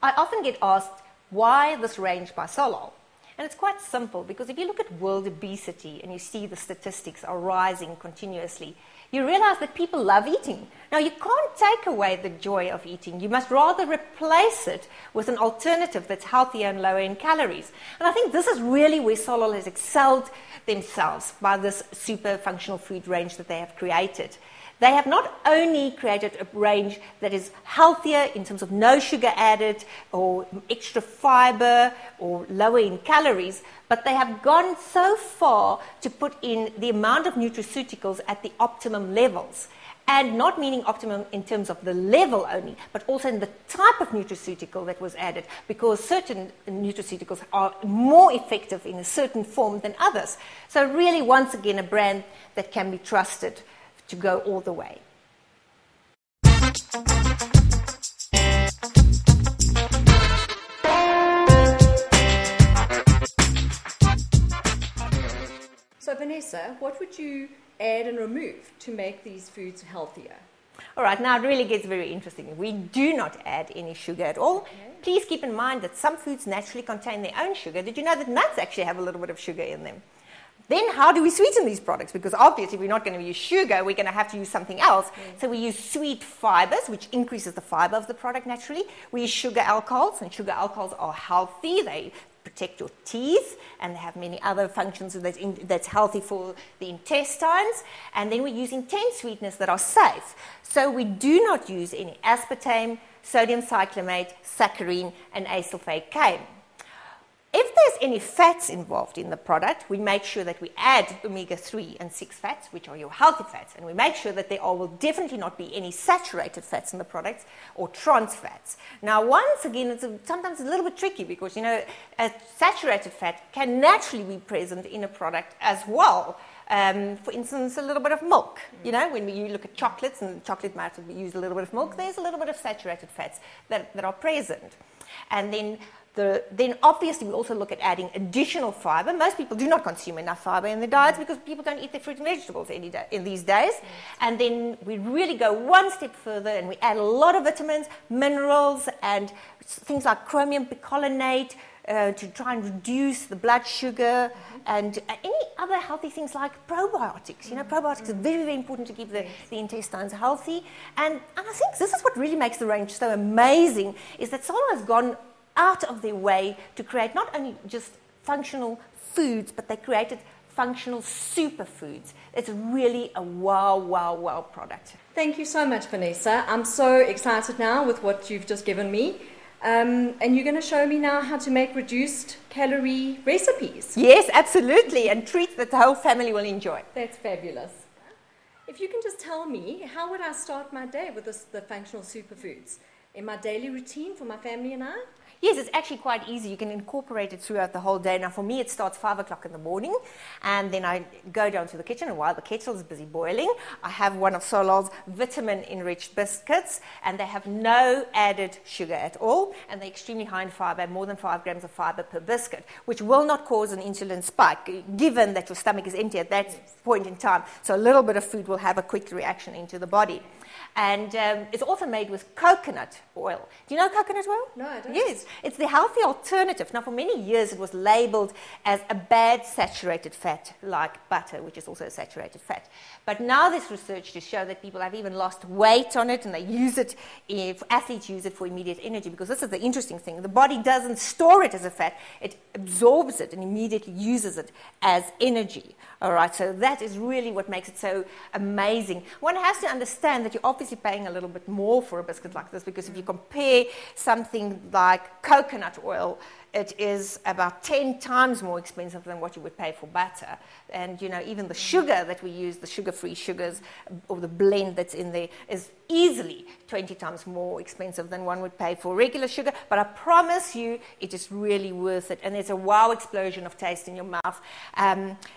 I often get asked, why this range by Solal? And it's quite simple, because if you look at world obesity and you see the statistics are rising continuously, you realize that people love eating. Now, you can't take away the joy of eating. You must rather replace it with an alternative that's healthier and lower in calories. And I think this is really where Solal has excelled themselves by this super functional food range that they have created. They have not only created a range that is healthier in terms of no sugar added or extra fiber or lower in calories, but they have gone so far to put in the amount of nutraceuticals at the optimum levels. And not meaning optimum in terms of the level only, but also in the type of nutraceutical that was added, because certain nutraceuticals are more effective in a certain form than others. So really, once again, a brand that can be trusted to go all the way. So Vanessa, what would you add and remove to make these foods healthier? All right, now it really gets very interesting. We do not add any sugar at all. Okay. Please keep in mind that some foods naturally contain their own sugar. Did you know that nuts actually have a little bit of sugar in them? Then how do we sweeten these products? Because obviously we're not going to use sugar, we're going to have to use something else. So we use sweet fibers, which increases the fiber of the product naturally. We use sugar alcohols, and sugar alcohols are healthy. They protect your teeth, and they have many other functions that's healthy for the intestines. And then we use intense sweeteners that are safe. So we do not use any aspartame, sodium cyclamate, saccharin, and acesulfate-K. If there's any fats involved in the product, we make sure that we add omega-3 and 6 fats, which are your healthy fats, and we make sure that there will definitely not be any saturated fats in the products or trans fats. Now, once again, sometimes it's a little bit tricky because, a saturated fat can naturally be present in a product as well. For instance, a little bit of milk. When you look at chocolates, and chocolate might use a little bit of milk, there's a little bit of saturated fats that are present. And then obviously we also look at adding additional fiber. Most people do not consume enough fiber in their diets because people don't eat their fruit and vegetables in these days. And then we really go one step further and we add a lot of vitamins, minerals, and things like chromium picolinate to try and reduce the blood sugar, and any other healthy things like probiotics. Probiotics are very, very important to keep the intestines healthy. And I think this is what really makes the range so amazing, is that Solal has gone out of their way to create not only just functional foods, but they created functional superfoods. It's really a wow product. Thank you so much, Vanessa. I'm so excited now with what you've just given me. And you're going to show me now how to make reduced calorie recipes. Yes, absolutely, and treats that the whole family will enjoy. That's fabulous. If you can just tell me, how would I start my day with the functional superfoods? In my daily routine for my family and I? Yes, it's actually quite easy. You can incorporate it throughout the whole day. Now, for me, it starts 5 o'clock in the morning, and then I go down to the kitchen, and while the kettle is busy boiling, I have one of Solal's vitamin-enriched biscuits, and they have no added sugar at all, and they're extremely high in fiber, more than 5 grams of fiber per biscuit, which will not cause an insulin spike, given that your stomach is empty at that point in time. So a little bit of food will have a quick reaction into the body. And it's also made with coconut oil. Do you know coconut oil? No, I don't. Yes, it's the healthy alternative. Now, for many years, it was labeled as a bad saturated fat, like butter, which is also a saturated fat. But now there's research to show that people have even lost weight on it, and they use it, athletes use it for immediate energy, because this is the interesting thing. The body doesn't store it as a fat. It absorbs it and immediately uses it as energy. All right, so that is really what makes it so amazing. One has to understand that you're obviously paying a little bit more for a biscuit like this, because if you compare something like coconut oil, it is about 10 times more expensive than what you would pay for butter. And, even the sugar that we use, the sugar-free sugars, or the blend that's in there, is easily 20 times more expensive than one would pay for regular sugar. But I promise you, it is really worth it. And there's a wow explosion of taste in your mouth.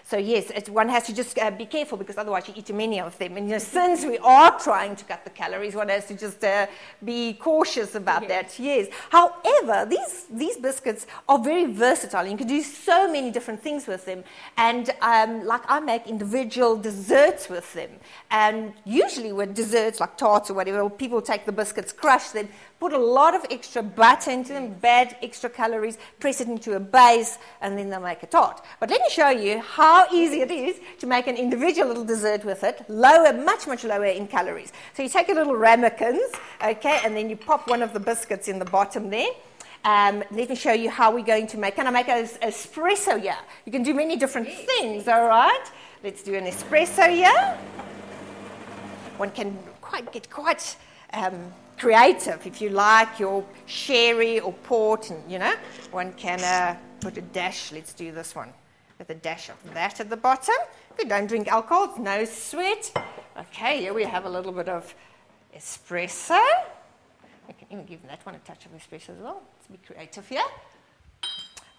So yes, one has to just be careful, because otherwise you eat too many of them. And since we are trying to cut the calories, one has to just be cautious about that. Yes. However, these biscuits are very versatile. You can do so many different things with them. And like I make individual desserts with them. And usually with desserts like tarts or whatever, people take the biscuits, crush them, put a lot of extra butter into them, bad extra calories, press it into a base, and then they'll make a tart. But let me show you how easy it is to make an individual little dessert with it, lower, much, much lower in calories. So you take your little ramekins, okay, and then you pop one of the biscuits in the bottom there. Let me show you how we're going to make. Can I make an espresso here? You can do many different things, all right? Let's do an espresso here. One can get quite creative if you like your sherry or port, and one can put a dash. Let's do this one with a dash of that at the bottom. If you don't drink alcohol, it's no sweat. Okay, here we have a little bit of espresso. We can even give that one a touch of espresso as well. Let's be creative here.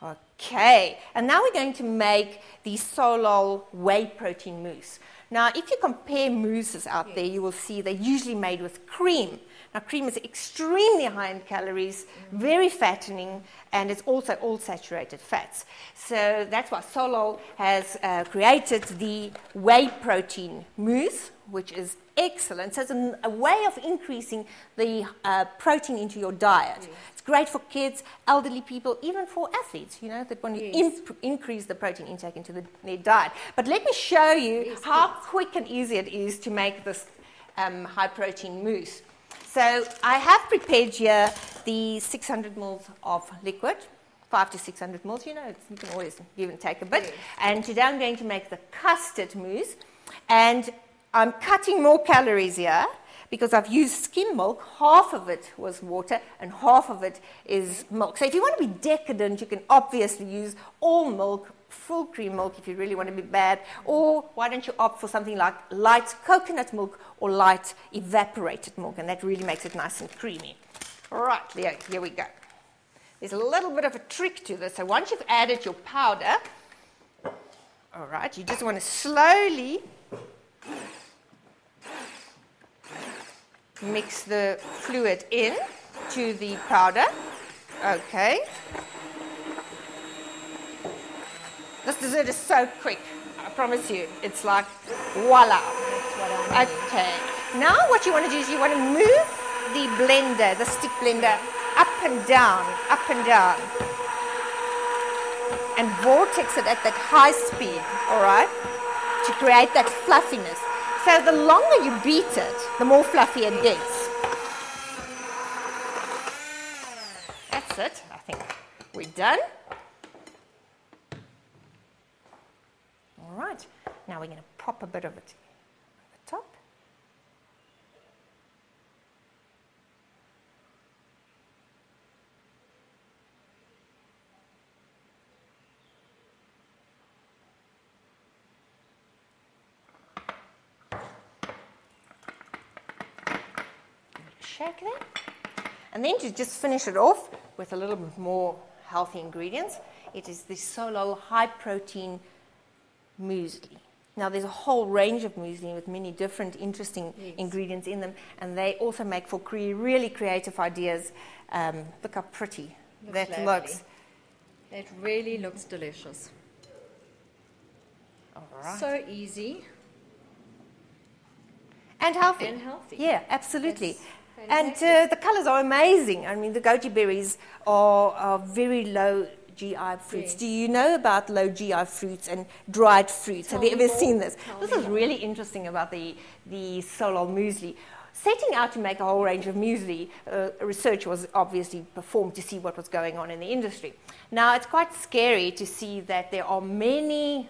Okay, and now we're going to make the Solal whey protein mousse. Now, if you compare mousses out there, you will see they're usually made with cream. Now, cream is extremely high in calories, very fattening, and it's also all saturated fats. So that's why Solal has created the whey protein mousse, which is excellent. So it's a way of increasing the protein into your diet. Yes. It's great for kids, elderly people, even for athletes, that want to increase the protein intake into their diet. But let me show you how quick and easy it is to make this high protein mousse. So I have prepared here the 600 ml of liquid, 500 to 600 ml. You can always give and take a bit. Yes. And today I'm going to make the custard mousse. And I'm cutting more calories here because I've used skim milk. Half of it was water and half of it is milk. So if you want to be decadent, you can obviously use all milk, full cream milk if you really want to be bad. Or why don't you opt for something like light coconut milk or light evaporated milk, and that really makes it nice and creamy. All right, here we go. There's a little bit of a trick to this. So once you've added your powder, all right, you just want to slowly mix the fluid in to the powder. Okay. This dessert is so quick. I promise you. It's like, voila. Okay. Now what you want to do is you want to move the blender, the stick blender, up and down, and vortex it at that high speed, all right, to create that fluffiness. So the longer you beat it, the more fluffy it gets. That's it. I think we're done. All right. Now we're going to pop a bit of it on the top. Shake there. And then to just finish it off with a little bit more healthy ingredients, it is the Solal high protein muesli. Now there's a whole range of muesli with many different interesting ingredients in them, and they also make for really creative ideas. Look how pretty that looks. It really looks delicious. All right. So easy. And healthy. Yeah, absolutely. And the colors are amazing. I mean, the goji berries are very low GI fruits. Yes. Do you know about low GI fruits and dried fruits? Have you ever seen this? This is really interesting about the Solal muesli. Setting out to make a whole range of muesli, research was obviously performed to see what was going on in the industry. Now, it's quite scary to see that there are many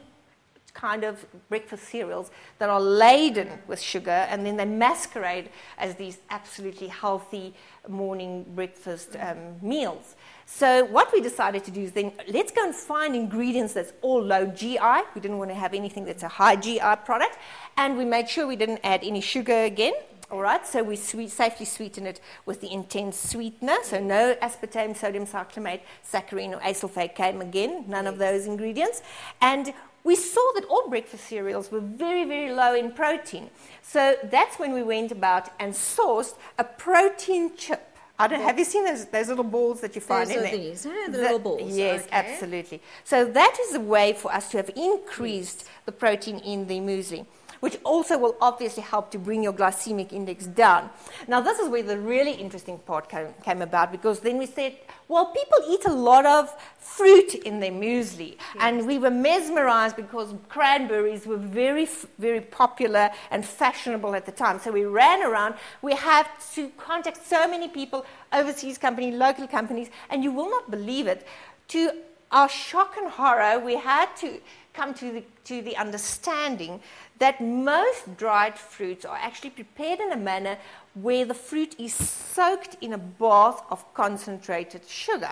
kind of breakfast cereals that are laden with sugar, and then they masquerade as these absolutely healthy morning breakfast meals. So what we decided to do is then let's go and find ingredients that's all low GI. We didn't want to have anything that's a high GI product, and we made sure we didn't add any sugar again. All right, so we safely sweeten it with the intense sweetener, so no aspartame, sodium cyclamate, saccharin, or asulfate came again, none of those ingredients. And we saw that all breakfast cereals were very, very low in protein. So that's when we went about and sourced a protein chip I don't. Have you seen those little balls that you find in there? These, the little balls. Yes, okay. absolutely. So that is a way for us to have increased the protein in the muesli, which also will obviously help to bring your glycemic index down. Now, this is where the really interesting part came about, because then we said, well, people eat a lot of fruit in their muesli, and we were mesmerized because cranberries were very, very popular and fashionable at the time. So we ran around. We had to contact so many people, overseas companies, local companies, and you will not believe it. To our shock and horror, we had to come to the understanding that most dried fruits are actually prepared in a manner where the fruit is soaked in a bath of concentrated sugar.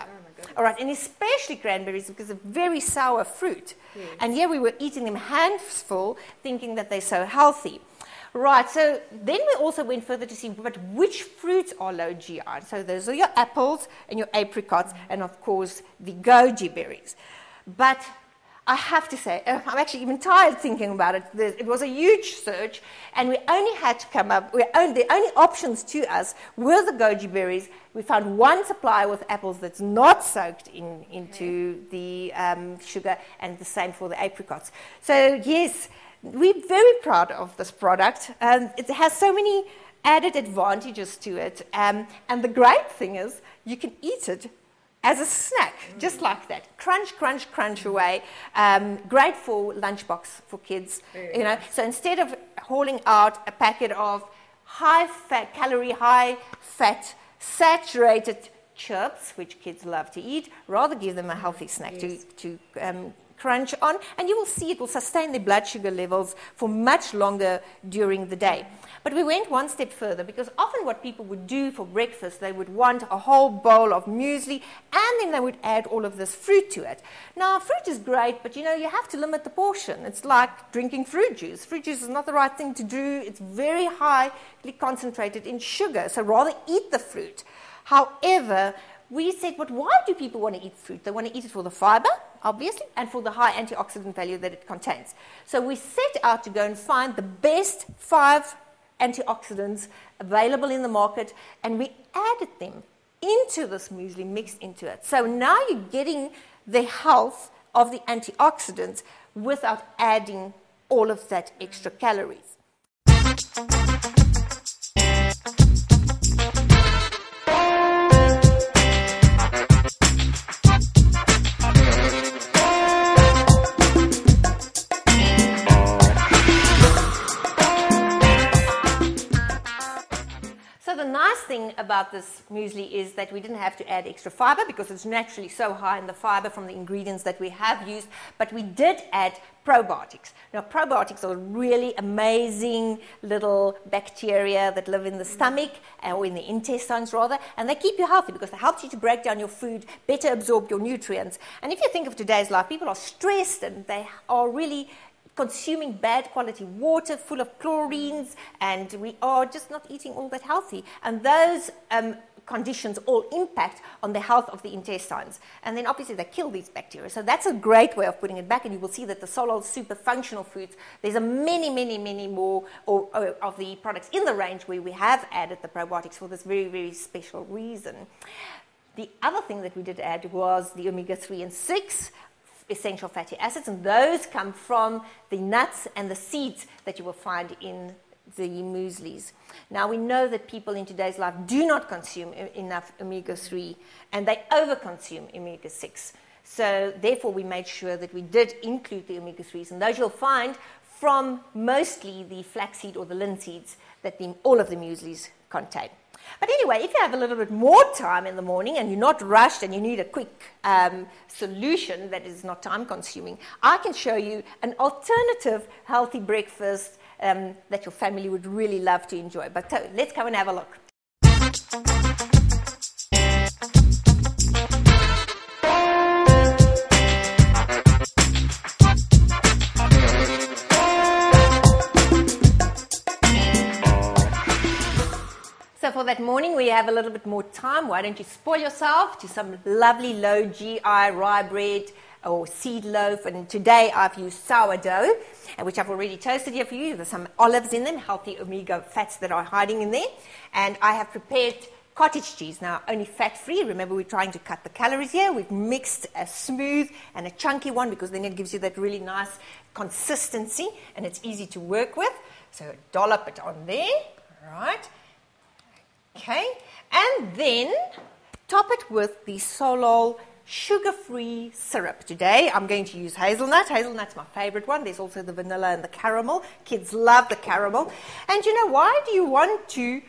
All right, and especially cranberries, because it's a very sour fruit. Yes. And here we were eating them handfuls, thinking that they're so healthy. Right, so then we also went further to see, but which fruits are low GI? So those are your apples and your apricots, and of course the goji berries. But I have to say, I'm actually even tired thinking about it. It was a huge search, and we only had to come up, the only options to us were the goji berries. We found one supplier with apples that's not soaked into the sugar, and the same for the apricots. So yes, we're very proud of this product. It has so many added advantages to it, and the great thing is you can eat it as a snack, just like that. Crunch, crunch, crunch away. Great for lunchbox for kids. You know, so instead of hauling out a packet of high-fat, calorie, high-fat, saturated chips, which kids love to eat, rather give them a healthy snack to crunch on, and you will see it will sustain their blood sugar levels for much longer during the day. But we went one step further, because often what people would do for breakfast, they would want a whole bowl of muesli, and then they would add all of this fruit to it. Now, fruit is great, but you know, you have to limit the portion. It's like drinking fruit juice. Fruit juice is not the right thing to do. It's very highly concentrated in sugar, so rather eat the fruit. However, we said, but why do people want to eat fruit? They want to eat it for the fiber, obviously, and for the high antioxidant value that it contains. So we set out to go and find the best 5 antioxidants available in the market, and we added them into this muesli, mixed into it. So now you're getting the health of the antioxidants without adding all of that extra calories. The nice thing about this muesli is that we didn't have to add extra fiber, because it's naturally so high in the fiber from the ingredients that we have used, but we did add probiotics. Now, probiotics are really amazing little bacteria that live in the stomach, or in the intestines rather, and they keep you healthy because they help you to break down your food, better absorb your nutrients. And if you think of today's life, people are stressed and they are really consuming bad quality water full of chlorines, and we are just not eating all that healthy. And those conditions all impact on the health of the intestines. And then obviously they kill these bacteria. So that's a great way of putting it back, and you will see that the Solal super functional foods, there's a many more of the products in the range where we have added the probiotics for this very, very special reason. The other thing that we did add was the omega-3 and 6 essential fatty acids, and those come from the nuts and the seeds that you will find in the mueslis. Now, we know that people in today's life do not consume enough omega-3, and they overconsume omega-6. So therefore, we made sure that we did include the omega-3s, and those you'll find from mostly the flaxseed or the linseeds that all of the mueslis contain. But anyway, if you have a little bit more time in the morning and you're not rushed and you need a quick solution that is not time-consuming, I can show you an alternative healthy breakfast that your family would really love to enjoy. But let's come and have a look. So for that morning where you have a little bit more time, why don't you spoil yourself to some lovely low GI rye bread or seed loaf. And today I've used sourdough, which I've already toasted here for you. There's some olives in them, healthy omega fats that are hiding in there. And I have prepared cottage cheese. Now, only fat-free. Remember, we're trying to cut the calories here. We've mixed a smooth and a chunky one because then it gives you that really nice consistency and it's easy to work with. So dollop it on there, right? Okay, and then top it with the Solal sugar-free syrup. Today I'm going to use hazelnut. Hazelnut's my favorite one. There's also the vanilla and the caramel. Kids love the caramel. And you know, why do you want to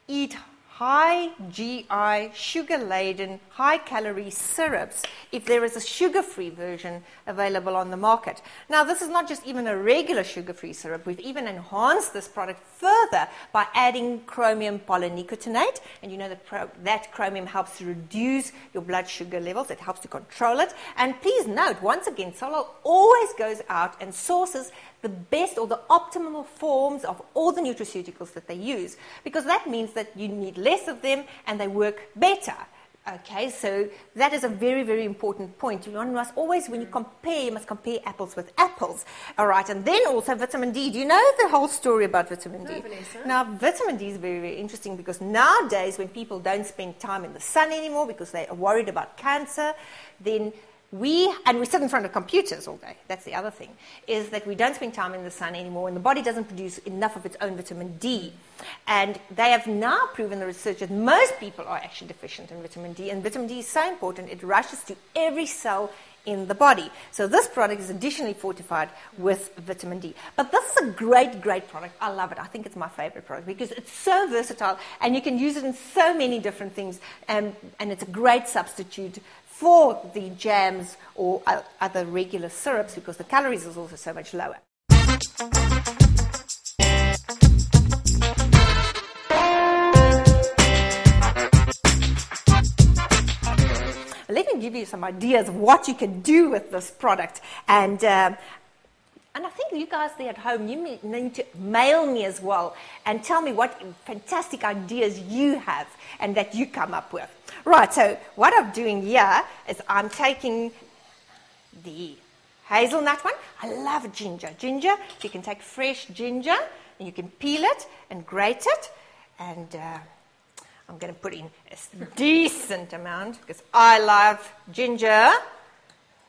eat high GI, sugar-laden, high-calorie syrups if there is a sugar-free version available on the market? Now, this is not just even a regular sugar-free syrup. We've even enhanced this product further by adding chromium polynicotinate. And you know that chromium helps to reduce your blood sugar levels. It helps to control it. And please note, once again, Solal always goes out and sources the best or the optimal forms of all the nutraceuticals that they use, because that means that you need less of them and they work better. Okay, so that is a very, very important point. You must always, when you compare, you must compare apples with apples. All right, and then also vitamin D. Do you know the whole story about vitamin D? No, Vanessa. Now, vitamin D is very, very interesting because nowadays when people don't spend time in the sun anymore because they are worried about cancer, then we sit in front of computers all day. That's the other thing, is that we don't spend time in the sun anymore and the body doesn't produce enough of its own vitamin D. And they have now proven, the research, that most people are actually deficient in vitamin D. And vitamin D is so important, it rushes to every cell in the body. So this product is additionally fortified with vitamin D. But this is a great, great product. I love it. I think it's my favorite product because it's so versatile and you can use it in so many different things. And it's a great substitute for the jams or other regular syrups because the calories is also so much lower. Let me give you some ideas of what you can do with this product. And I think you guys there at home, you need to mail me as well and tell me what fantastic ideas you have and that you come up with. Right, so what I'm doing here is I'm taking the hazelnut one. I love ginger. Ginger, you can take fresh ginger and you can peel it and grate it. And I'm going to put in a decent amount because I love ginger.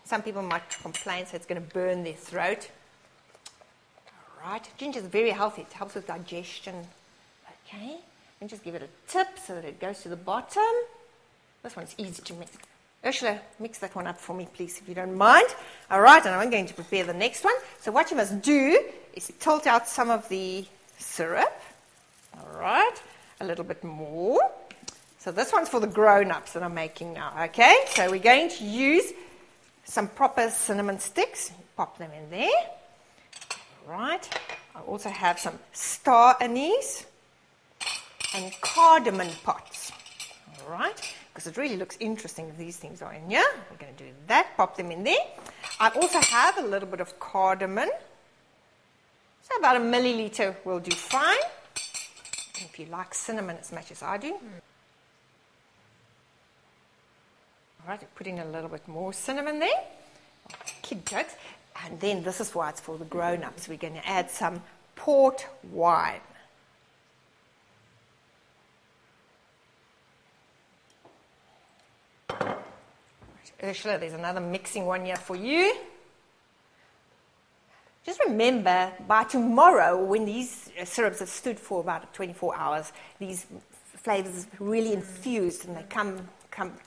Some people might complain, so it's going to burn their throat. All right, ginger is very healthy. It helps with digestion. Okay, and just give it a tip so that it goes to the bottom. This one's easy to mix. Ursula, mix that one up for me, please, if you don't mind. All right, and I'm going to prepare the next one. So what you must do is tilt out some of the syrup. All right, a little bit more. So this one's for the grown-ups that I'm making now, okay? So we're going to use some proper cinnamon sticks. Pop them in there. All right, I also have some star anise and cardamom pots. All right, because it really looks interesting if these things are in here. We're going to do that, pop them in there. I also have a little bit of cardamom. So about a milliliter will do fine. If you like cinnamon as much as I do. All right, put in a little bit more cinnamon there. Kid jokes. And then this is why it's for the grown-ups. We're going to add some port wine. Ursula, there's another mixing one here for you. Just remember, by tomorrow, when these syrups have stood for about 24 hours, these flavors are really infused and they come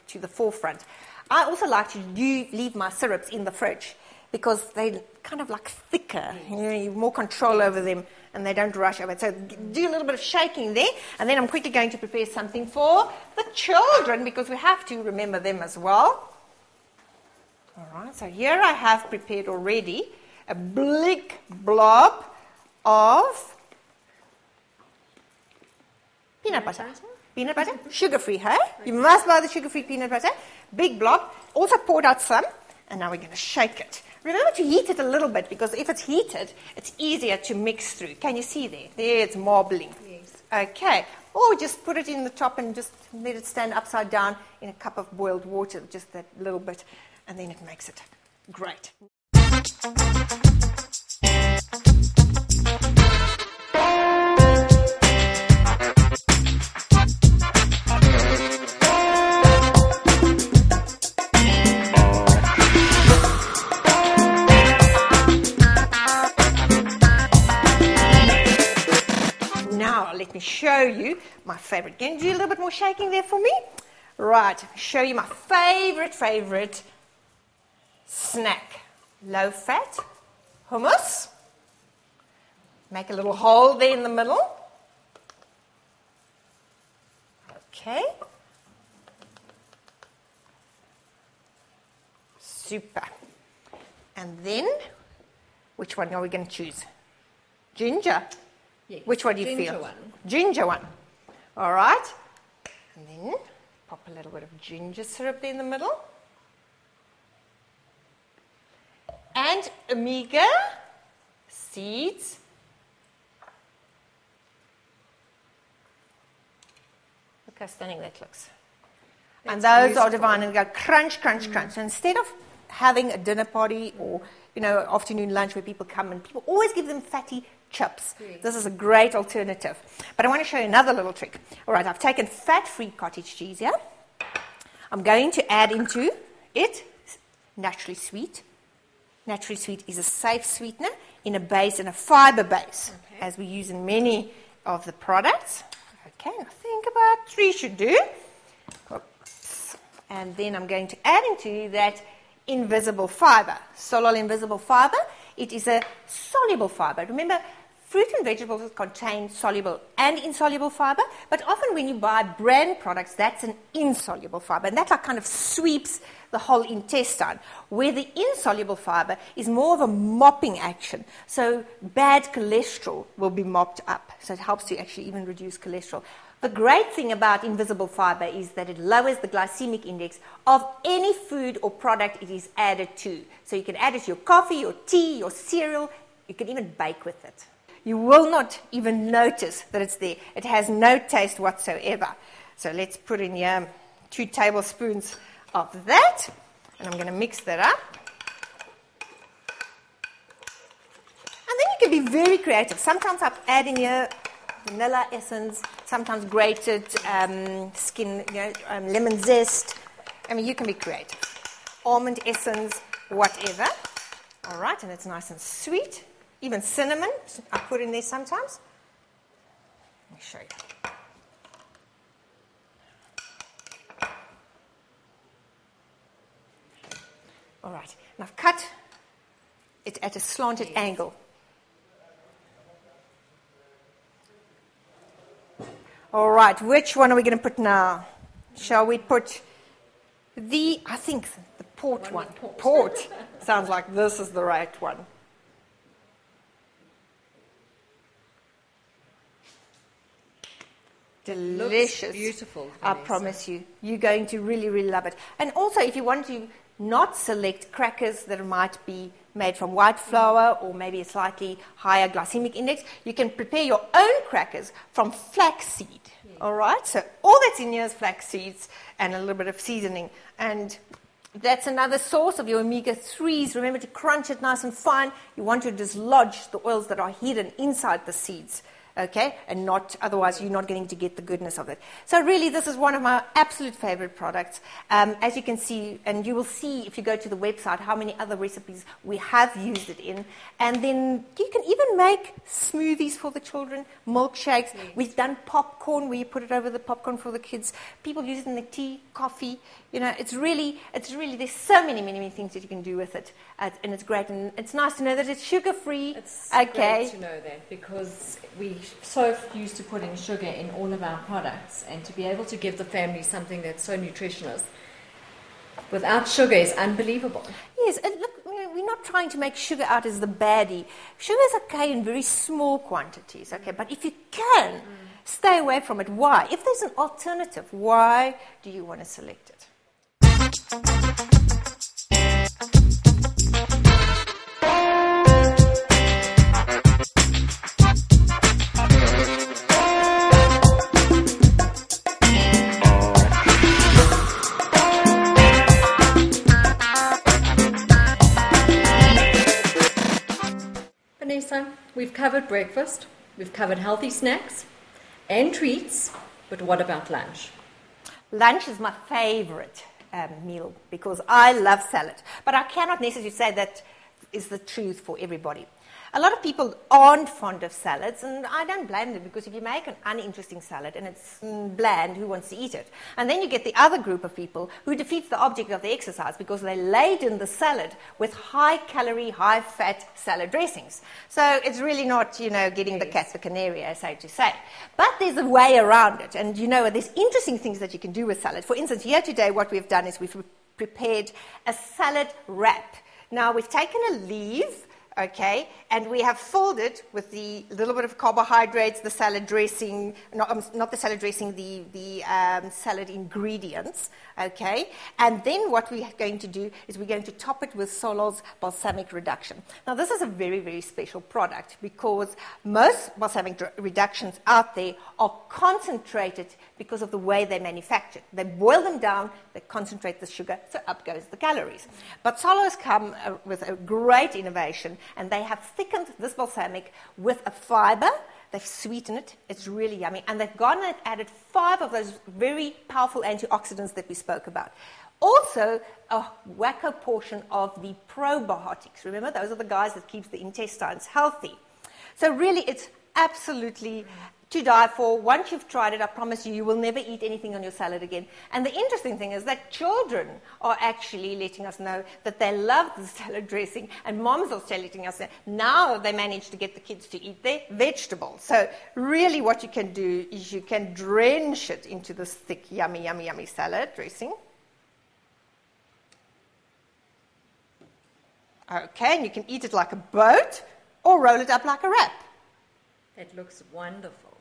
to the forefront. I also like to leave my syrups in the fridge because they're kind of like thicker. You know, you have more control over them and they don't rush over it. So do a little bit of shaking there. And then I'm quickly going to prepare something for the children because we have to remember them as well. All right, so here I have prepared already a big blob of peanut butter. Peanut butter, sugar-free, hey? You must buy the sugar-free peanut butter. Big blob. Also poured out some, and now we're going to shake it. Remember to heat it a little bit, because if it's heated, it's easier to mix through. Can you see there? There, it's marbling. Yes. Okay. Or just put it in the top and just let it stand upside down in a cup of boiled water, just that little bit, and then it makes it great. me show you my favorite. Can you do a little bit more shaking there for me? Right, show you my favorite snack. Low fat, hummus. Make a little hole there in the middle. Okay. Super. And then, which one are we going to choose? Ginger. Yes, which one do you ginger feel? One. Ginger one. All right. And then pop a little bit of ginger syrup there in the middle. And omega seeds. Look how stunning that looks. And those beautiful. are divine and go crunch, crunch, crunch. So instead of having a dinner party or, afternoon lunch where people come and people always give them fatty chips. Yes. This is a great alternative. But I want to show you another little trick. All right, I've taken fat-free cottage cheese here. I'm going to add into it naturally sweet. Naturally sweet is a safe sweetener in a base, in a fiber base, as we use in many of the products. Okay, I think about 3 should do. Oops. And then I'm going to add into that invisible fiber, Solal invisible fiber. It is a soluble fiber. Remember, fruit and vegetables contain soluble and insoluble fiber, but often when you buy brand products, that's an insoluble fiber, and that kind of sweeps the whole intestine, where the insoluble fiber is more of a mopping action. So bad cholesterol will be mopped up. So it helps to actually even reduce cholesterol. The great thing about invisible fiber is that it lowers the glycemic index of any food or product it is added to. So you can add it to your coffee, your tea, your cereal. You can even bake with it. You will not even notice that it's there. It has no taste whatsoever. So let's put in here 2 tablespoons of that. And I'm going to mix that up. And then you can be very creative. Sometimes I add in here vanilla essence, sometimes grated lemon zest. I mean, you can be creative. Almond essence, whatever. All right, and it's nice and sweet. Even cinnamon, I put in there sometimes. Let me show you. All right, and I've cut it at a slanted angle. All right, which one are we going to put now? Shall we put the port one. Port. Sounds like this is the right one. Delicious. Looks beautiful. I Vanessa. promise you. You're going to really, really love it. And also, if you want to not select crackers that might be made from white flour or maybe a slightly higher glycemic index, you can prepare your own crackers from flaxseed. Yeah. All right? So all that's in here is flax seeds and a little bit of seasoning. And that's another source of your omega-3s. Remember to crunch it nice and fine. You want to dislodge the oils that are hidden inside the seeds. Okay, and otherwise you're not going to get the goodness of it. So really, this is one of my absolute favorite products. As you can see, and you will see if you go to the website how many other recipes we have used it in. And then you can even make smoothies for the children, milkshakes. Yes. We've done popcorn where you put it over the popcorn for the kids. People use it in the tea, coffee. It's really, there's so many things that you can do with it. And it's great. And it's nice to know that it's sugar-free. It's great to know that because we so used to putting sugar in all of our products, and to be able to give the family something that's so nutritious without sugar is unbelievable. Yes, and look, we're not trying to make sugar out as the baddie. Sugar is okay in very small quantities, okay? But if you can, stay away from it. Why? If there's an alternative, why do you want to select it? Vanessa, we've covered breakfast, we've covered healthy snacks and treats, but what about lunch? Lunch is my favorite meal because I love salad, but I cannot necessarily say that is the truth for everybody. A lot of people aren't fond of salads, and I don't blame them, because if you make an uninteresting salad and it's bland, who wants to eat it? And then you get the other group of people who defeats the object of the exercise, because they laden the salad with high-calorie, high-fat salad dressings. So it's really not, getting the cat the canary, so to say. But there's a way around it, and there's interesting things that you can do with salad. For instance, here today what we've done is we've prepared a salad wrap. Now, we've taken a leaf, okay, and we have filled it with the little bit of carbohydrates, the salad dressing, not the salad dressing, the salad ingredients, okay, and then what we're going to do is we're going to top it with Solal's balsamic reduction. Now, this is a very, very special product, because most balsamic reductions out there are concentrated because of the way they're manufactured. They boil them down, they concentrate the sugar, so up goes the calories. But Solal has come with a great innovation, and they have thickened this balsamic with a fiber. They've sweetened it. It's really yummy. And they've gone and added 5 of those very powerful antioxidants that we spoke about. Also, a wacko portion of the probiotics. Remember, those are the guys that keeps the intestines healthy. So really, it's absolutely to die for. Once you've tried it, I promise you, you will never eat anything on your salad again. And the interesting thing is that children are actually letting us know that they love the salad dressing, and moms are letting us know now they manage to get the kids to eat their vegetables. So really what you can do is you can drench it into this thick, yummy, yummy, yummy salad dressing. Okay, and you can eat it like a boat or roll it up like a wrap. It looks wonderful.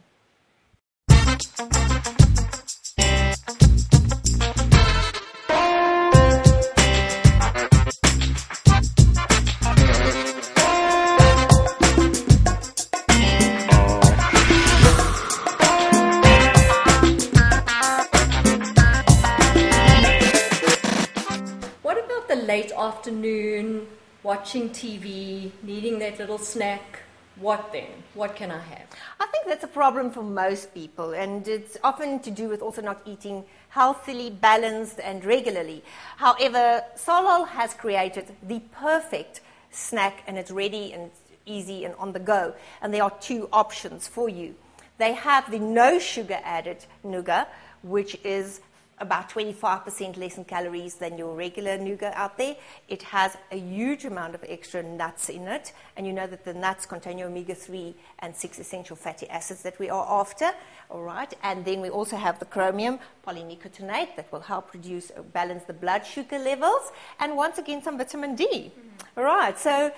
What about the late afternoon, watching TV, needing that little snack? What then? What can I have? I think that's a problem for most people, and it's often to do with also not eating healthily, balanced, and regularly. However, Solal has created the perfect snack, and it's ready and easy and on the go. And there are 2 options for you. They have the no sugar added nougat, which is about 25% less in calories than your regular nougat out there. It has a huge amount of extra nuts in it, and you know that the nuts contain your omega-3 and 6 essential fatty acids that we are after, all right? And then we also have the chromium polynicotinate that will help reduce or balance the blood sugar levels, and once again some vitamin D. All right, so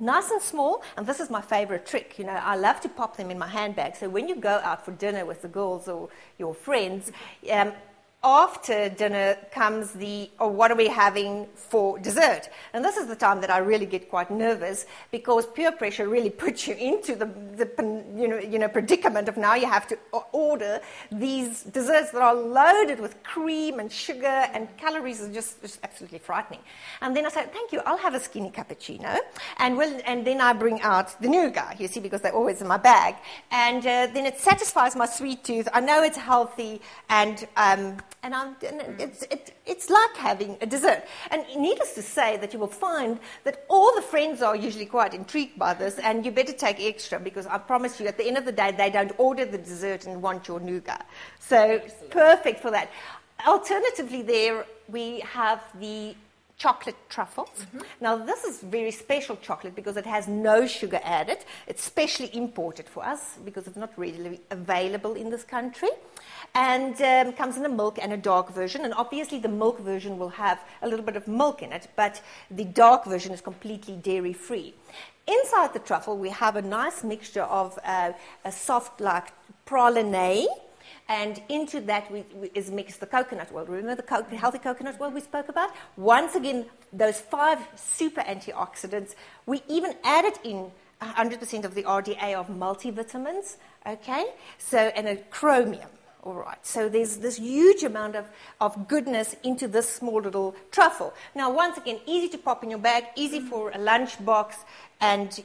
nice and small, and this is my favorite trick. I love to pop them in my handbag, so when you go out for dinner with the girls or your friends, after dinner comes what are we having for dessert? And this is the time that I really get quite nervous, because peer pressure really puts you into the predicament of now you have to order these desserts that are loaded with cream and sugar, and calories are just absolutely frightening. And then I say, thank you, I'll have a skinny cappuccino, and then I bring out the nougat, you see, because they're always in my bag, and then it satisfies my sweet tooth. I know it's healthy, and it's like having a dessert. And needless to say that you will find that all the friends are usually quite intrigued by this, and you better take extra, because I promise you at the end of the day they don't order the dessert and want your nougat. So excellent. Perfect for that. Alternatively, there we have the chocolate truffles. Mm-hmm. Now, this is very special chocolate because it has no sugar added. It's specially imported for us because it's not readily available in this country. And comes in a milk and a dark version. And obviously, the milk version will have a little bit of milk in it, but the dark version is completely dairy-free. Inside the truffle, we have a nice mixture of a soft, like praline, and into that is mixed the coconut oil. Remember the healthy coconut oil we spoke about? Once again, those 5 super antioxidants. We even added in 100% of the RDA of multivitamins, okay? So, and a chromium. All right, so there's this huge amount of goodness into this small little truffle. Now, once again, easy to pop in your bag, easy for a lunch box, and,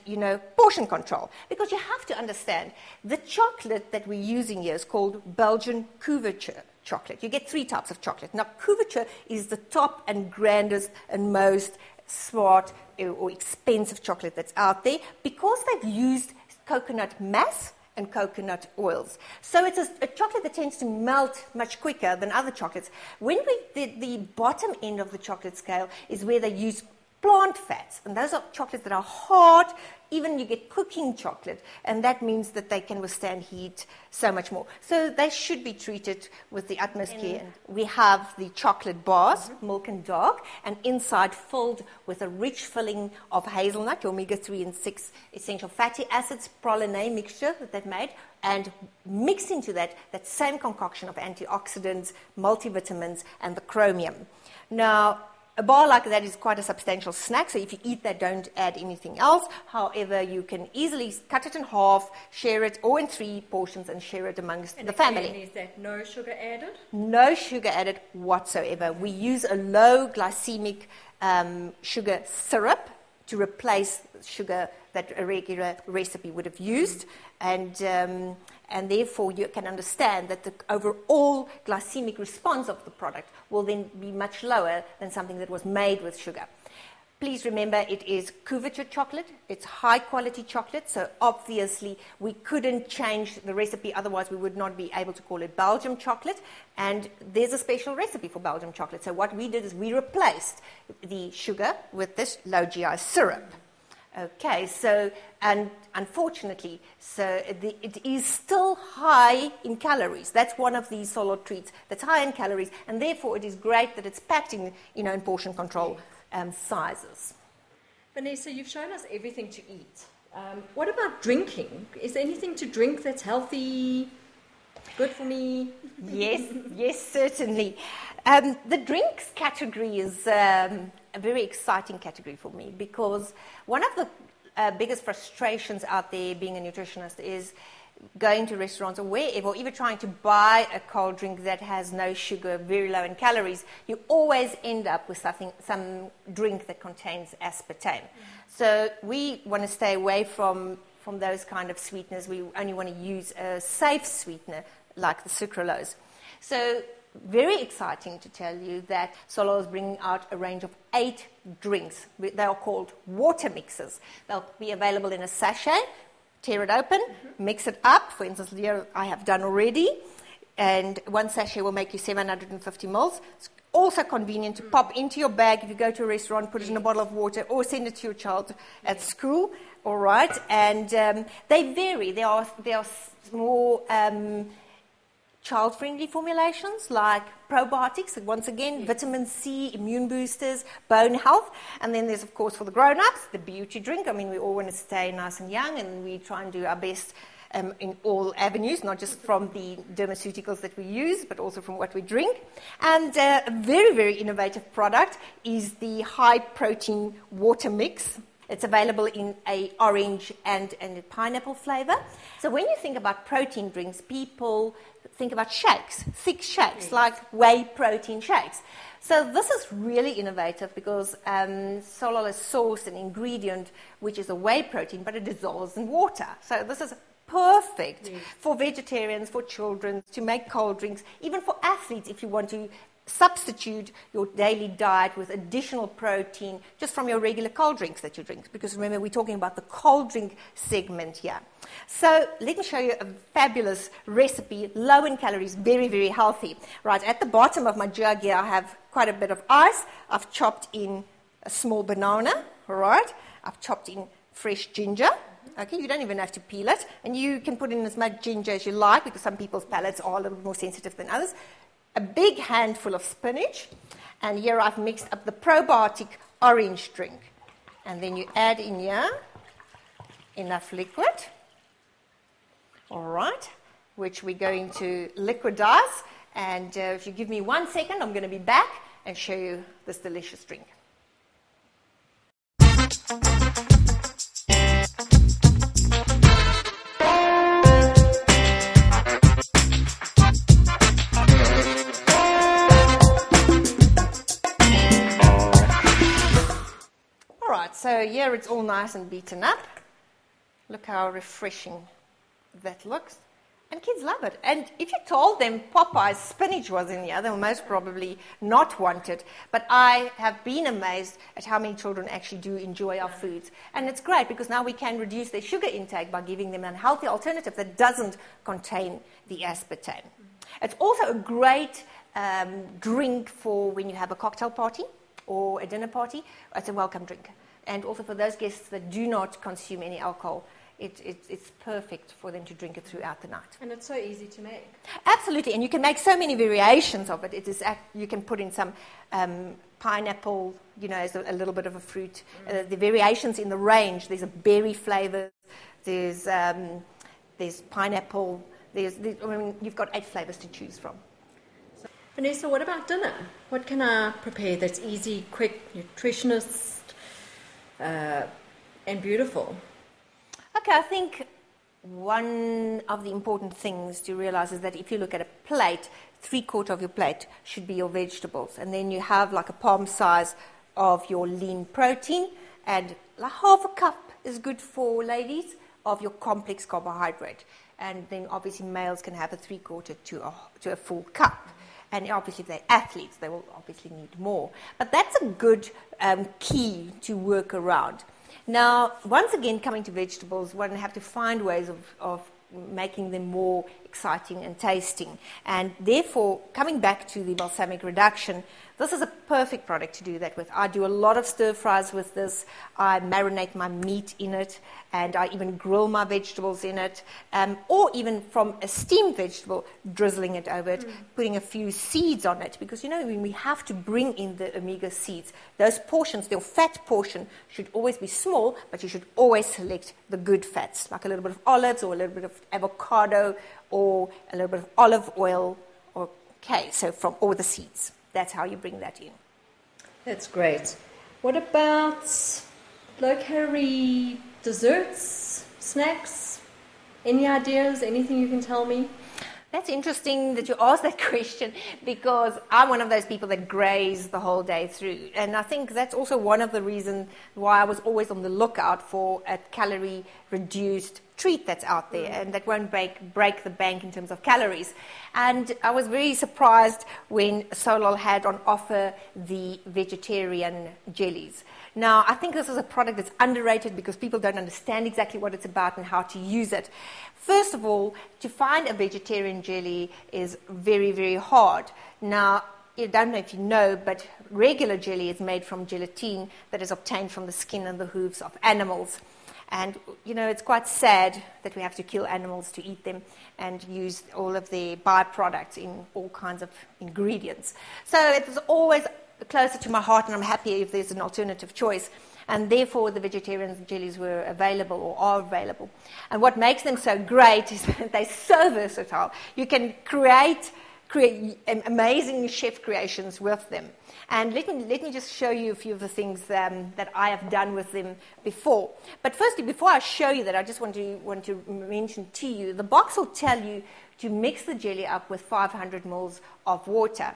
portion control. Because you have to understand, the chocolate that we're using here is called Belgian couverture chocolate. You get 3 types of chocolate. Now, couverture is the top and grandest and most smart or expensive chocolate that's out there because they've used coconut mass and coconut oils. So it's a chocolate that tends to melt much quicker than other chocolates. When we did the bottom end of the chocolate scale is where they use plant fats, and those are chocolates that are hard. Even you get cooking chocolate, and that means that they can withstand heat so much more. So they should be treated with the utmost care. We have the chocolate bars, milk and dark, and inside filled with a rich filling of hazelnut, omega-3 and 6 essential fatty acids, proliné mixture that they've made, and mixed into that same concoction of antioxidants, multivitamins, and the chromium. Now, a bar like that is quite a substantial snack, so if you eat that, don't add anything else. However, you can easily cut it in half, share it, or in 3 portions, and share it amongst the family. And is that no sugar added? No sugar added whatsoever. We use a low glycemic sugar syrup to replace sugar that a regular recipe would have used, and therefore you can understand that the overall glycemic response of the product will then be much lower than something that was made with sugar. Please remember, it is couverture chocolate. It's high-quality chocolate, so obviously we couldn't change the recipe, otherwise we would not be able to call it Belgium chocolate, and there's a special recipe for Belgium chocolate. So what we did is we replaced the sugar with this low GI syrup. Okay, so, and unfortunately, it is still high in calories. That's one of these Solal treats that's high in calories, and therefore it is great that it's packed in, in portion control sizes. Vanessa, you've shown us everything to eat. What about drinking? Is there anything to drink that's healthy, good for me? Yes, certainly. The drinks category is a very exciting category for me because one of the biggest frustrations out there being a nutritionist is going to restaurants or wherever, or even trying to buy a cold drink that has no sugar, very low in calories. You always end up with some drink that contains aspartame. So we want to stay away from those kind of sweeteners. We only want to use a safe sweetener like the sucralose. So very exciting to tell you that Solal is bringing out a range of 8 drinks. They are called water mixes. They'll be available in a sachet. Tear it open, mix it up. For instance, here I have done already. And one sachet will make you 750 mils. It's also convenient to pop into your bag if you go to a restaurant, put it in a bottle of water, or send it to your child at school. All right. And they vary. There are more child-friendly formulations like probiotics, once again, vitamin C, immune boosters, bone health. And then there's, of course, for the grown-ups, the beauty drink. I mean, we all want to stay nice and young, and we try and do our best in all avenues, not just from the dermaceuticals that we use, but also from what we drink. And a very, very innovative product is the high-protein water mix. It's available in a orange and a pineapple flavor. So when you think about protein drinks, people think about shakes, thick shakes, like whey protein shakes. So this is really innovative because Solal has sourced an ingredient which is a whey protein, but it dissolves in water. So this is perfect for vegetarians, for children, to make cold drinks, even for athletes if you want to substitute your daily diet with additional protein just from your regular cold drinks that you drink. Because remember, we're talking about the cold drink segment here. So let me show you a fabulous recipe, low in calories, very, very healthy. Right, at the bottom of my jug here, I have quite a bit of ice. I've chopped in a small banana, all right? I've chopped in fresh ginger. Okay, you don't even have to peel it. And you can put in as much ginger as you like because some people's palates are a little more sensitive than others. A big handful of spinach, and here I've mixed up the probiotic orange drink. And then you add in here enough liquid, all right, which we're going to liquidize. And if you give me 1 second, I'm going to be back and show you this delicious drink. So here it's all nice and beaten up. Look how refreshing that looks. And kids love it. And if you told them Popeye's spinach was in here, they will most probably not want it. But I have been amazed at how many children actually do enjoy our foods. And it's great because now we can reduce their sugar intake by giving them a healthy alternative that doesn't contain the aspartame. It's also a great drink for when you have a cocktail party or a dinner party. It's a welcome drink. And also for those guests that do not consume any alcohol, it's perfect for them to drink it throughout the night. And it's so easy to make. Absolutely, and you can make so many variations of it. You can put in some pineapple, as a little bit of a fruit. The variations in the range, there's a berry flavour, there's pineapple, you've got 8 flavours to choose from. So, Vanessa, what about dinner? What can I prepare that's easy, quick, nutritionist, and beautiful? Okay, I think one of the important things to realize is that if you look at a plate, 3/4 of your plate should be your vegetables. And then you have like a palm size of your lean protein, and like half a cup is good for ladies of your complex carbohydrate. And then obviously males can have a 3/4 to a full cup. And obviously if they're athletes, they will obviously need more. But that's a good key to work around. Now, once again, coming to vegetables, one have to find ways of making them more exciting and tasting. And therefore, coming back to the balsamic reduction, this is a perfect product to do that with. I do a lot of stir fries with this. I marinate my meat in it, and I even grill my vegetables in it, or even from a steamed vegetable, drizzling it over it, putting a few seeds on it, because when we have to bring in the omega seeds, those portions, their fat portion should always be small, but you should always select the good fats, like a little bit of olives or a little bit of avocado or a little bit of olive oil, or the seeds. That's how you bring that in. That's great. What about low-calorie desserts, snacks? Any ideas? Anything you can tell me? That's interesting that you asked that question, because I'm one of those people that graze the whole day through. And I think that's also one of the reasons why I was always on the lookout for a calorie-reduced treat that's out there and that won't break the bank in terms of calories. And I was very surprised when Solal had on offer the vegetarian jellies. Now, I think this is a product that's underrated because people don't understand exactly what it's about and how to use it. First of all, to find a vegetarian jelly is very, very hard. Now, I don't know if you know, but regular jelly is made from gelatine that is obtained from the skin and the hooves of animals. And, it's quite sad that we have to kill animals to eat them and use all of their byproducts in all kinds of ingredients. So it was always closer to my heart, and I'm happy if there's an alternative choice. And therefore, the vegetarian jellies were available or are available. And what makes them so great is that they're so versatile. You can create amazing chef creations with them. And let me just show you a few of the things that I have done with them before. But firstly, before I show you that, I just want to mention to you, the box will tell you to mix the jelly up with 500 ml of water.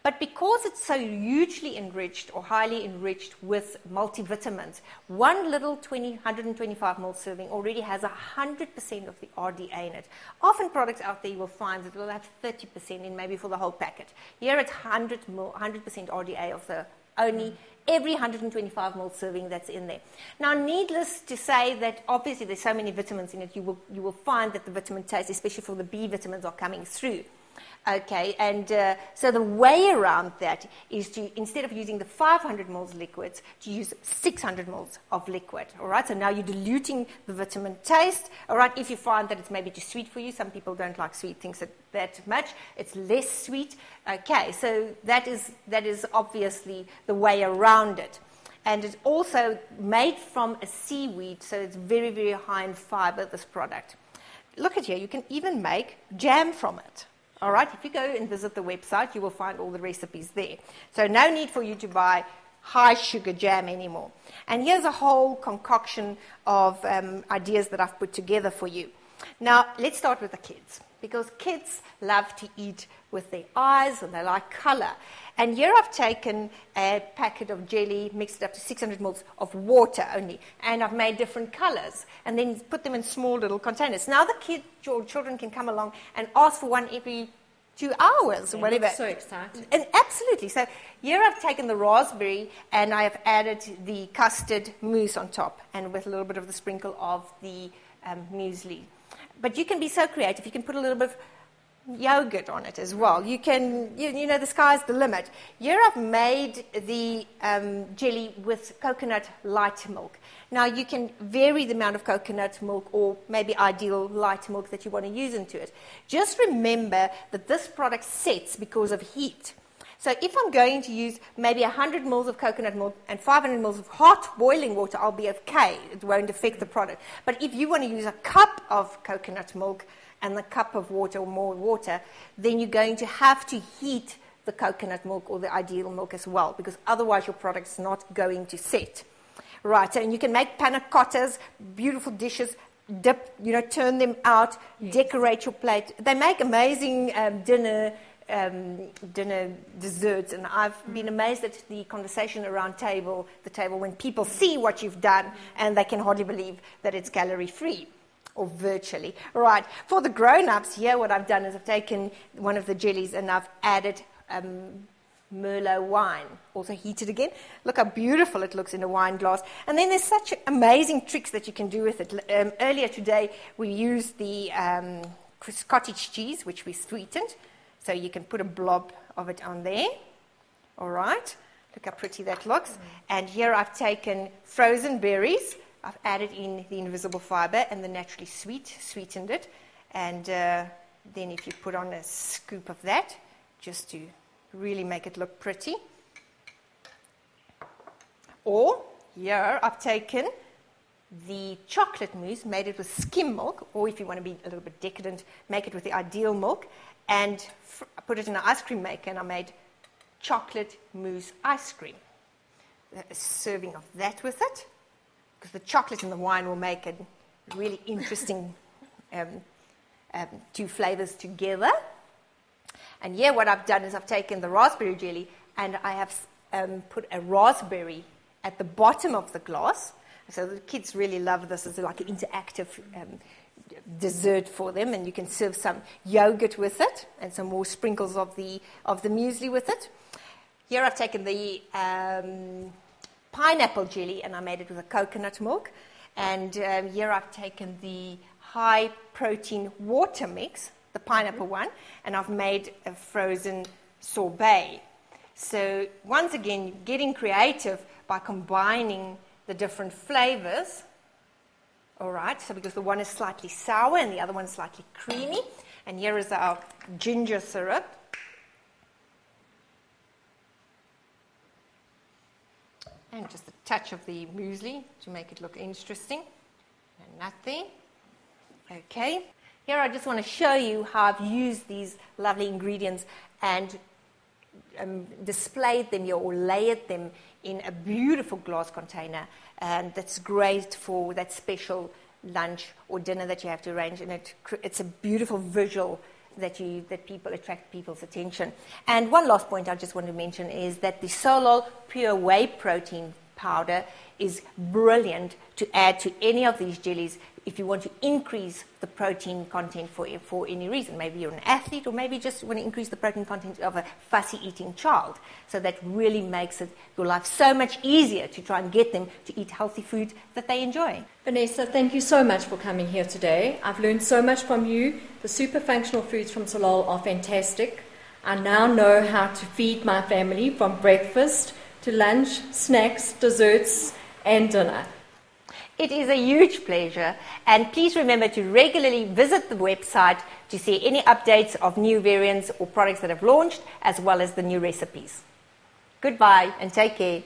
But because it's so hugely enriched or highly enriched with multivitamins, one little 125 ml serving already has 100% of the RDA in it. Often products out there you will find that will have 30% in maybe for the whole packet. Here it's 100% RDA of the only every 125 ml serving that's in there. Now, needless to say that obviously there's so many vitamins in it, you will find that the vitamin taste, especially for the B vitamins, are coming through. Okay, and so the way around that is to, instead of using the 500 ml liquids, to use 600 ml of liquid, all right? So now you're diluting the vitamin taste, all right? If you find that it's maybe too sweet for you, some people don't like sweet things that much, it's less sweet. Okay, so that is obviously the way around it. And it's also made from a seaweed, so it's very, very high in fiber, this product. Look at here, you can even make jam from it. All right, if you go and visit the website, you will find all the recipes there. So no need for you to buy high sugar jam anymore. And here's a whole concoction of ideas that I've put together for you. Now, let's start with the kids, because kids love to eat with their eyes and they like color. And here I've taken a packet of jelly, mixed it up to 600 ml of water only, and I've made different colors, and then put them in small little containers. Now the children can come along and ask for one every 2 hours or whatever. So exciting. And absolutely. So here I've taken the raspberry and I have added the custard mousse on top, and with a little bit of the sprinkle of the muesli. But you can be so creative. You can put a little bit of yogurt on it as well. You can, you know, the sky's the limit. Here I've made the jelly with coconut light milk. Now you can vary the amount of coconut milk or maybe ideal light milk that you want to use into it. Just remember that this product sets because of heat. So if I'm going to use maybe 100 ml of coconut milk and 500 ml of hot boiling water, I'll be okay. It won't affect the product. But if you want to use a cup of coconut milk and a cup of water or more water, then you're going to have to heat the coconut milk or the ideal milk as well, because otherwise your product's not going to set. Right, and you can make panna cottas, beautiful dishes, turn them out, decorate your plate. They make amazing dinner desserts, and I've been amazed at the conversation around the table when people see what you've done and they can hardly believe that it's calorie free or virtually. Right, for the grown-ups here, what I've done is I've taken one of the jellies and I've added Merlot wine, also heated again. Look how beautiful it looks in a wine glass. And then there's such amazing tricks that you can do with it. Earlier today we used the cottage cheese, which we sweetened. So you can put a blob of it on there. All right. Look how pretty that looks. And here I've taken frozen berries. I've added in the invisible fiber and the naturally sweetened it. And then if you put on a scoop of that, just to really make it look pretty. Or here I've taken the chocolate mousse, made it with skim milk, or if you want to be a little bit decadent, make it with the ideal milk, and put it in an ice cream maker, and I made chocolate mousse ice cream. A serving of that with it, because the chocolate and the wine will make a really interesting two flavors together. And here what I've done is I've taken the raspberry jelly and I have put a raspberry at the bottom of the glass. So the kids really love this as like an interactive dessert for them, and you can serve some yogurt with it and some more sprinkles of the muesli with it. Here I've taken the pineapple jelly and I made it with a coconut milk. And here I've taken the high protein water mix, the pineapple one, and I've made a frozen sorbet. So once again, getting creative by combining the different flavors. All right, so because the one is slightly sour and the other one is slightly creamy. And here is our ginger syrup. And just a touch of the muesli to make it look interesting. And nothing. Okay. Here I just want to show you how I've used these lovely ingredients and displayed them here or layered them in a beautiful glass container, and that's great for that special lunch or dinner that you have to arrange. And it's a beautiful visual that people attract people's attention. And one last point I just want to mention is that the Solal pure whey protein powder is brilliant to add to any of these jellies if you want to increase the protein content for any reason. Maybe you're an athlete, or maybe just want to increase the protein content of a fussy eating child. So that really makes your life so much easier to try and get them to eat healthy food that they enjoy. Vanessa, thank you so much for coming here today. I've learned so much from you. The super functional foods from Solal are fantastic. I now know how to feed my family from breakfast to lunch, snacks, desserts, and dinner. It is a huge pleasure, and please remember to regularly visit the website to see any updates of new variants or products that have launched, as well as the new recipes. Goodbye and take care.